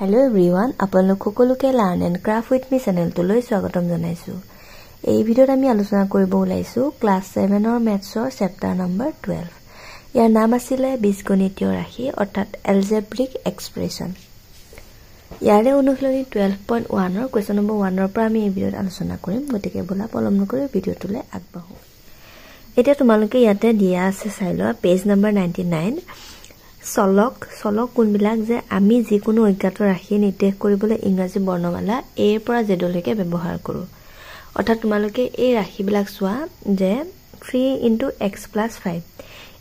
Hello everyone, আপোনালোক সকলোকে Learn and Craft with me channel লৈ স্বাগতম জনাইছো। এই ভিডিঅ'ত আমি আলোচনা কৰিব ওলাইছো ক্লাস 7 ৰ মেথছৰ চেপ্টাৰ নম্বৰ 12। ইয়াৰ নাম আছিল বীজগণিতীয় ৰাশি অৰ্থাৎ এলজেব্ৰিক এক্সপ্ৰেছন। ইয়াৰে অনুশীলনী 12.1 ৰ কোৱেশ্চন নম্বৰ 1 ৰ পৰা আমি এই ভিডিঅ'ত আলোচনা কৰিম। গতিকে বলা পলম নকৰি ভিডিঅ'টোলৈ আগবাঢ়ো। এতিয়া তোমালোকে ইয়াতে দিয়া আছে চাই লোৱা পেজ নম্বৰ 99। চলক কোনবিলাক যে আমি যিকোনো অজ্ঞাত ৰাশি নিৰ্দেশ কৰিবলৈ ইংৰাজী বৰ্ণমালা a ৰ পৰা z লৈকে ব্যৱহাৰ কৰো। অৰ্থাৎ তোমালোকে এই ৰাশিবিলাক চোৱা যে 3 * x + 5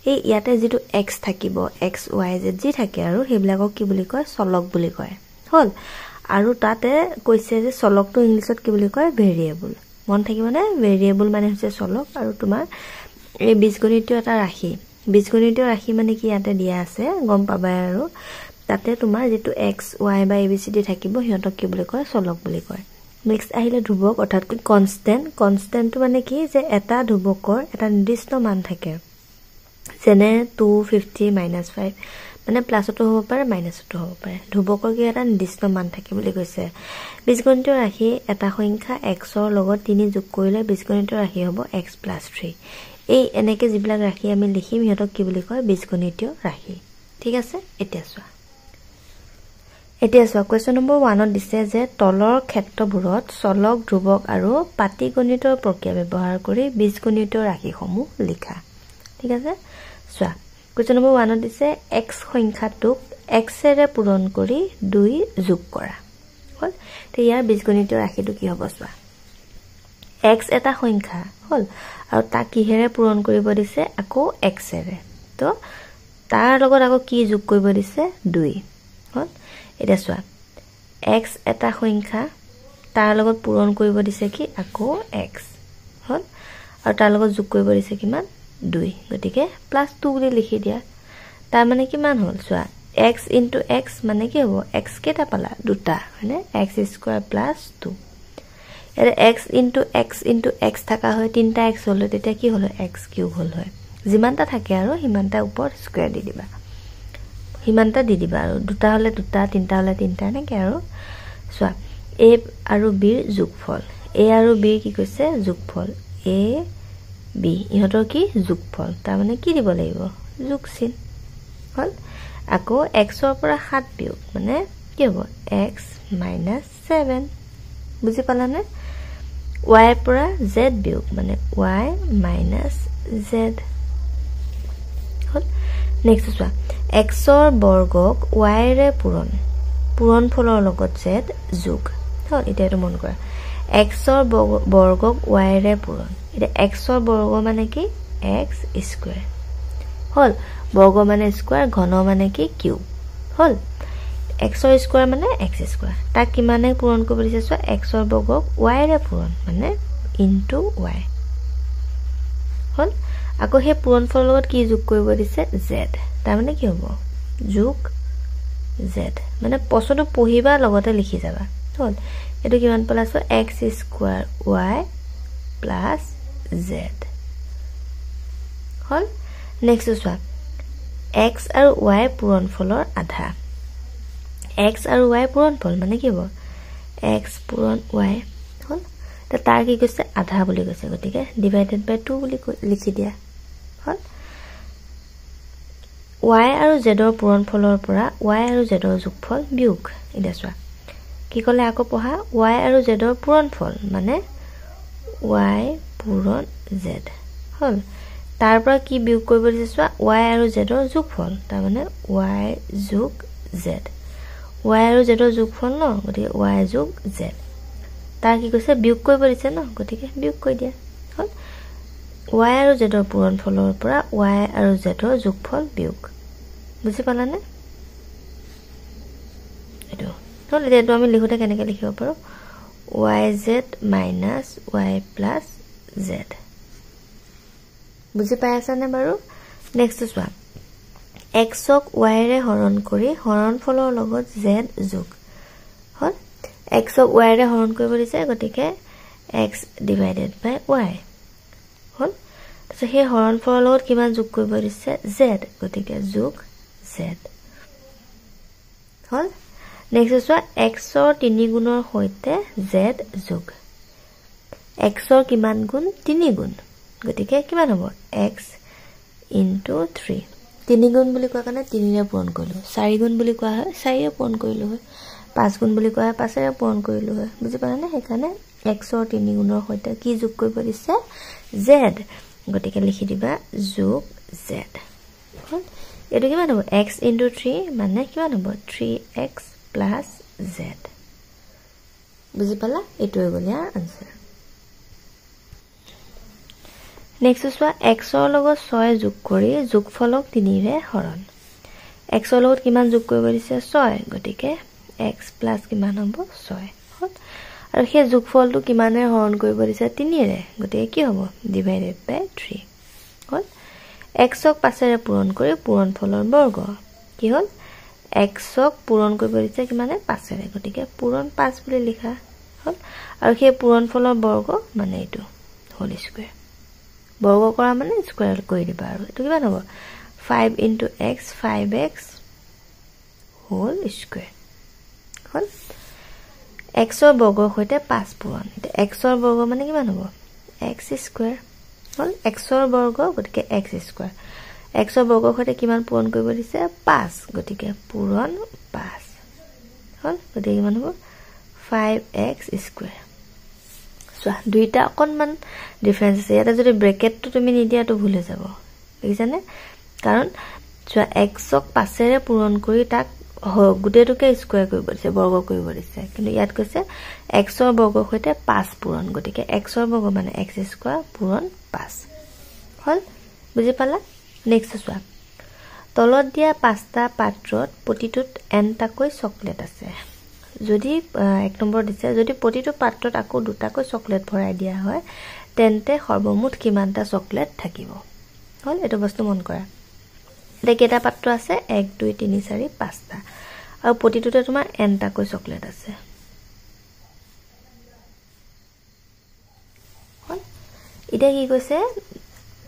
এই ইয়াতে যেটো x থাকিব x y z যি থাকে আৰু হেবিলাকক কি বুলি কয় চলক বুলি কয়। হল আৰু তাতে কৈছে যে চলকটো ইংলিছত কি বুলি কয় ভেৰিয়েবল। মন থাকিব না ভেৰিয়েবল মানে হৈছে চলক আৰু তোমাৰ এই বীজগণিতীয় এটা ৰাশি বীজগণিতীয় ৰাশি মানে কি ইয়াতে দিয়া আছে গম পাবা আৰু তাতে তোমাৰ যেটো x y বা abcd থাকিব হিয়তক কি বুলি কয় চলক বুলি কয়। নেক্সট আহিলে ধ্ৰুবক অৰ্থাৎ কনস্ট্যান্টটো মানে কি যে এটা ধ্ৰুবকৰ এটা নিৰ্দিষ্ট মান থাকে যেনে 250 - 5 মানে প্লাসটো হ'ব পাৰে মাইনাসটো হ'ব পাৰে। ধ্ৰুবকৰ কি এটা নিৰ্দিষ্ট মান থাকে বুলি কৈছে। বীজগণিতীয় ৰাশি এটা সংখ্যা x ৰ লগত 3 যোগ কৰিলে বীজগণিতীয় ৰাশি হ'ব x + 3। এই এনেকে যিবিলাক ৰাশি আমি লিখিম হিয়তক কি বুলি কয় বীজগণিতীয় ৰাশি। ঠিক আছে এতিয়া চোৱা কোৱেশ্চন নম্বৰ 1 ত দিছে যে তলৰ ক্ষেত্ৰবোৰত চলক ধ্ৰুবক আৰু পাটিগণিতৰ প্ৰক্ৰিয়া ব্যৱহাৰ কৰি বীজগণিতীয় ৰাশিসমূহ লিখা। ঠিক আছে চোৱা কোৱেশ্চন নম্বৰ 1 ত দিছে x সংখ্যাটোক x ৰে পূৰণ কৰি 2 যোগ কৰা। হল তে ইয়াৰ বীজগণিতীয় ৰাশিটো কি হ'ব চোৱা x এটা সংখ্যা হল আৰু তাক কিহেৰে পূৰণ কৰিব দিছে আকৌ x ৰে তো তাৰ লগত আকৌ কি যোগ কৰিব দিছে 2। হল এটা চোৱা x এটা সংখ্যা তাৰ লগত পূৰণ কৰিব দিছে কি আকৌ x হল আৰু তাৰ লগত যোগ কৰিব দিছে কিমান 2 গতিকে +2 বুলি লিখি দিয়া। তাৰ মানে কিমান হল চোৱা x * x মানে কি হ'ব x কেটা পালা দুটা মানে x² + 2 এর x * x থাকা হয় 3টা x হলো তেতিয়া কি হলো x³ হল হয়। যিমানটা থাকে আৰু হিমানটা ওপৰত স্কয়াৰ দি দিবা হিমানটা দি দিবা আৰু দুটা হলে দুটা তিনটা হলে তিনটা নেকি আৰু চোৱা a আৰু b ৰ যোগফল a আৰু b কি কৈছে যোগফল a b ইহতৰ কি যোগফল তাৰ মানে কি দিব লাগিব যোগ চিন হল আকৌ x ৰ পৰা 7 বিয়োগ মানে কি হ'ব x - 7 বুজি পালানে y ৰ পৰা z বিয়োগ মানে y - z হল নেক্সট চোৱা x ৰ বৰ্গক y ৰে পূৰণ ফলৰ লগত z যোগ হল এটা এটো মন কৰা x ৰ বৰ্গক y ৰে পূৰণ এটা x ৰ বৰ্গ মানে কি x² হল বৰ্গ মানে স্কয়াৰ ঘন মানে কি কিউব হল x ৰ স্কয়াৰ মানে x² তাক কিমানে পূৰণ কৰিব দিছে চোৱা x ৰ বৰ্গক y ৰে পূৰণ মানে * y হল আকৌ হে পূৰণ ফলৰ লগত কি যোগ কৰিব দিছে z তাৰ মানে কি হ'ব যোগ z মানে প্ৰশ্নটো পঢ়িবা লগতে লিখি যাবা হল এটো কিমান পালা চোৱা x² y + z হল নেক্সট চোৱা x আৰু y পূৰণ ফলৰ আধা x আৰু y পূৰণ ফল মানে কি হ'ব x পূৰণ y হল তাৰ কি কৈছে আধা বুলি কৈছে গতিকে / 2 বুলি লিখি দিয়া হল y আৰু z ৰ পূৰণ ফলৰ পৰা y আৰু z ৰ যোগফল বিয়োগ এটা চোৱা কি কলে আকৌ পঢ়া y আৰু z ৰ পূৰণ ফল মানে y পূৰণ z হল তাৰ পৰা কি বিয়োগ কৰিব দিছে চোৱা y আৰু z ৰ যোগফল তাৰ মানে y যোগ z y আৰু z ৰ যোগফল ন গতিকে y যোগ z তাৰ কি কৈছে বিয়োগ কৰিব দিছে ন গতিকে বিয়োগ কৰি দিয়া হল y আৰু z ৰ পূৰণ ফলৰ পৰা y আৰু z ৰ যোগফল বিয়োগ বুজি পালানে এটো হল এটো আমি লিখোতে কেনেকৈ লিখিব পাৰো yz - y + z বুজি পাই আছা নে বাৰু নেক্সট চোৱা x ক y ৰে হৰণ কৰি হৰণ ফলৰ লগত z যোগ হল x ক y ৰে হৰণ কৰিব দিছে গতিকে x / y হল তাছত হে হৰণ ফলৰ লগত কিমান যোগ কৰিব দিছে z গতিকে যোগ z হল নেক্সট চোৱা xৰ 3 গুণৰ সৈতে z যোগ xৰ কিমান গুণ 3 গুণ গতিকে কিমান হ'ব x into 3 3 গুণ বুলি কোৱা কাৰণে 3 ৰে পূৰণ কৰিলো 4 গুণ বুলি কোৱা হয় 4 ৰে পূৰণ কৰিলো হয় 5 গুণ বুলি কোৱা হয় 5 ৰে পূৰণ কৰিলো হয় বুজি পালানে সেইকাৰণে xৰ 3 গুণৰ সৈতে কি যোগ কৰিব দিছে z গতিকে লিখি দিবা যোগ z এটো কিমান হ'ব x into 3 মানে কিমান হ'ব 3x plus z বুজি পালা এটো গলিয়া আনসাৰ নেক্সট চোৱা x ৰ লগত 6 যোগ কৰি যোগফলক 3 ৰে হৰণ x ৰ লগত কিমান যোগ কৰিব দিছে 6 গতিকে x plus কিমান হ'ব 6 আৰু সেই যোগফলটো কিমানে হৰণ কৰিব দিছে 3 ৰে গতিকে কি হ'ব ডিভাইডেড বাই 3 হল x ক 5 ৰে পূৰণ কৰি পূৰণফলৰ বৰ্গ কি হল x ক পূৰণ কৰিব দিছে কিমানে 5 ৰে গতিকে পূৰণ 5 বুলি লিখা হল আৰু সেই পূৰণফলৰ বৰ্গ মানে এটো হোল স্কয়াৰ বৰ্গ কৰা মানে স্কয়াৰ কৰি দিবা আৰু এটো কিমান হ'ব 5 into x 5x whole square হল x ৰ বৰ্গৰ সৈতে 5 পূৰণ x ৰ বৰ্গ মানে কিমান হ'ব x স্কয়াৰ হল x ৰ বৰ্গ গতিকে x স্কয়াৰ x ৰ বৰ্গৰ সৈতে কিমান পূৰণ কৰিব দিছে 5 গতিকে পূৰণ 5 হল গতিকে কিমান হ'ব 5x স্কয়াৰ সো দুইটা অকনমান ডিফাৰেন্স আছে এটা যদি ব্ৰেকেটটো তুমি নিদিয়াটো ভুল হৈ যাব বুজিছানে কাৰণ সো x ক 5 ৰে পূৰণ কৰি তাক গুটেটোকে স্কয়াৰ কৰিব দিছে বৰ্গ কৰিব দিছে কিন্তু ইয়াত কৈছে x ৰ বৰ্গৰ সৈতে 5 পূৰণ গতিকে x ৰ বৰ্গ মানে x স্কয়াৰ পূৰণ 5 হল বুজি পালা নেক্সট চোৱা তলত দিয়া পাঁচটা পাত্ৰত প্ৰতিটোত n টাকৈ চকলেট আছে যদি এক নম্বৰ দিছে যদি প্ৰতিটো পাত্ৰত আকৌ দুটাকৈ চকলেট ভৰাই দিয়া হয় তেন্তে সৰ্বমুঠ কিমানটা চকলেট থাকিব হল এটো বস্তু মন কৰা এটা কেটা পাত্ৰ আছে 1 2 3 4 5টা আৰু প্ৰতিটোতে তোমাৰ n টাকৈ চকলেট আছে হল এটা কি কৈছে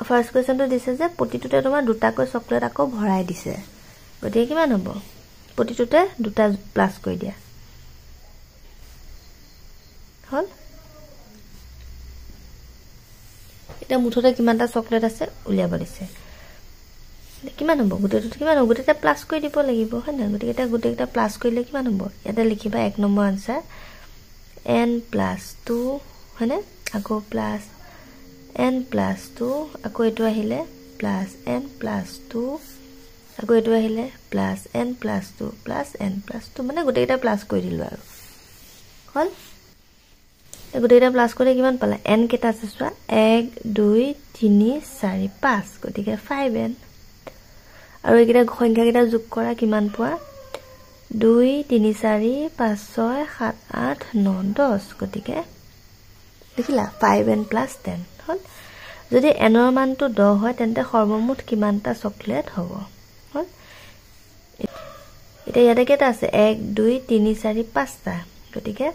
ফাৰ্স্ট কোৱেশ্চনটো দিছে যে প্ৰতিটোতে তোমাৰ দুটাকৈ চকলেট আকৌ ভৰাই দিছে গতিকে কিমান হ'ব প্ৰতিটোতে দুটা প্লাস কৰি দিয়া হল এটা মুঠতে কিমানটা চকলেট আছে উলিয়াব দিছে কিমান হ'ব গুটেটো কিমান হ'ব গুটেটা প্লাস কৰি দিব লাগিব হয় না গতিকে এটা গুটেটা প্লাস কৰিলে কিমান হ'ব ইয়াতে লিখিবা 1 নম্বৰ আনসাৰ n + 2 হয়নে আকৌ প্লাস n + 2 আকৌ এটো আহিলে প্লাস n + 2 আকৌ এটো আহিলে প্লাস n + 2 প্লাস n + 2 মানে গুটেটা প্লাস কৰি দিলো আৰু হল গুটেটা প্লাস কৰি কিমান পালা n কেটা আছে চোৱা 1 2 3 4 5 গতিকে 5n আৰু এইকেটা সংখ্যা কেটা যোগ কৰা কিমান পোৱা 2 3 4 5 6 7 8 9 10 গতিকে দেখিলা 5n + 10 হল যদি n ৰ মানটো 10 হয় তেন্তে সৰ্বমুঠ কিমানটা চকলেট হ'ব হল এটা ইয়াতে কেটা আছে 1 2 3 4 5টা গতিকে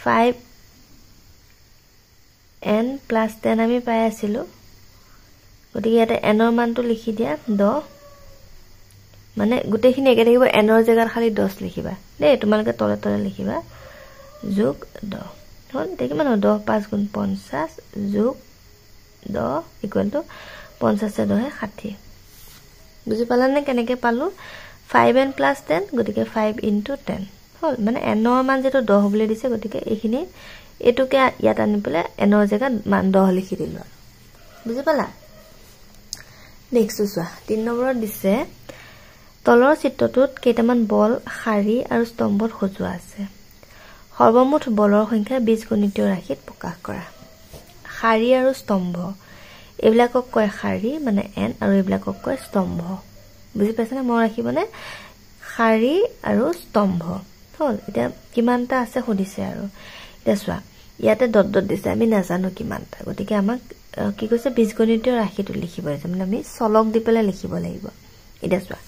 5n + 10 আমি পাই আছিলো গতিকে ইয়াতে n ৰ মানটো লিখি দিয়া 10 মানে গুটেখিনি একে থাকিব n ৰ জায়গাত খালি 10 লিখিবা দে তোমালকে তলে তলে লিখিবা যোগ 10 হল দেখি মানে 10 5 গুণ 50 যোগ 10 ইকুৱেল টু 50 10 60 বুজি পালানে কেনেকে পালো 5n + 10 গতিকে 5 into 10 হল মানে n ৰ মান যেটো 10 বুলি দিছে গতিকে এইখিনি এটোকে ইয়াত আনি পেলে n ৰ জায়গাত মান 10 লিখি দিলো বুজি পালা নেক্সট চোৱা 3 নম্বৰত দিছে তলৰ চিত্ৰটোত কেইটামান বল শাৰী আৰু স্তম্ভত সজোৱা আছে সৰ্বমুঠ বলৰ সংখ্যা বীজগণিতীয় ৰাশিত প্ৰকাশ কৰা শাৰী আৰু স্তম্ভ এবিলাকক কয় শাৰী মানে n আৰু এবিলাকক কয় স্তম্ভ বুজি পাইছানে মই ৰাখিবনে শাৰী আৰু স্তম্ভ হল এটা কিমানটা আছে হদিছে আৰু এটা চোৱা ইয়াতে ডট ডট দিছে আমি নাজানো কিমানটা গতিকে আমাক কি কৈছে বীজগণিতীয় ৰাশিটো লিখিব আছে মানে আমি চলক দি পেলে লিখিব লাগিব এটা চোৱা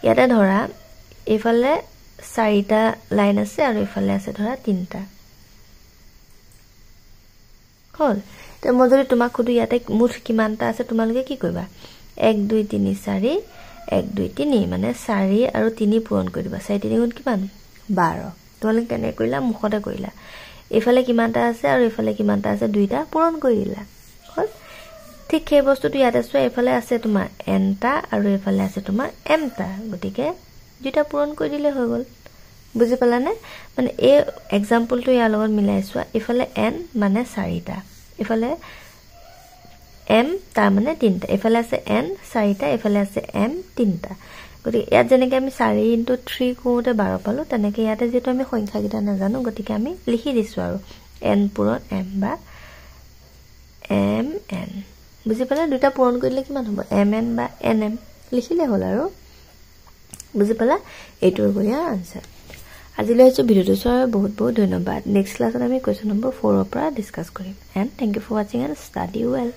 ইয়াতে ধৰা এফালে 4টা লাইন আছে আৰু এফালে আছে ধৰা 3টা হল তে মই যদি তোমাক খুদু ইয়াতে মুঠ কিমানটা আছে তোমালোকে কি কৰিবা 1 2 3 4 1 2 3 মানে 4 আৰু 3 পূৰণ কৰি দিবা 4 3 গুণ কিমান 12 তোমালোকে কেনে কৰিলা মুখতে কৰিলা এফালে কিমানটা আছে আৰু এফালে কিমানটা আছে দুইটা পূৰণ কৰি দিলা হল ঠিক সেই বস্তুটো ইয়াতে আছে এফালে আছে তোমাৰ n টা আৰু এফালে আছে তোমাৰ m টা গটিকে দুইটা পূৰণ কৰি দিলে হৈ গল বুজি পালানে মানে এই এক্সাম্পলটো ইয়াৰ লগত মিলাইছো এফালে n মানে 4টা এফালে m তাৰ মানে 3টা এফালে আছে n 4টা এফালে আছে m 3টা গটি ইয়াত যেনেকৈ আমি 4 * 3 কোতে 12 পালো তেনেকৈ ইয়াতে যেটো আমি সংখ্যা কিটা নাজানো গটিকে আমি লিখি দিছো আৰু n পূৰণ m বা mn বুজি পালে দুটা পূৰণ কৰিলে কিমান হ'ব mn বা nm লিখিলে হ'ল আৰু বুজি পালা এইটোৰ গৰিয়া আনসাৰ আজিলৈ হৈছে ভিডিওটো চোৱাৰ বহুত বহুত ধন্যবাদ নেক্সট ক্লাছত আমি কোৱেশ্চন নম্বৰ 4 ৰ পৰা ডিসকাস কৰিম and thank you for watching and study well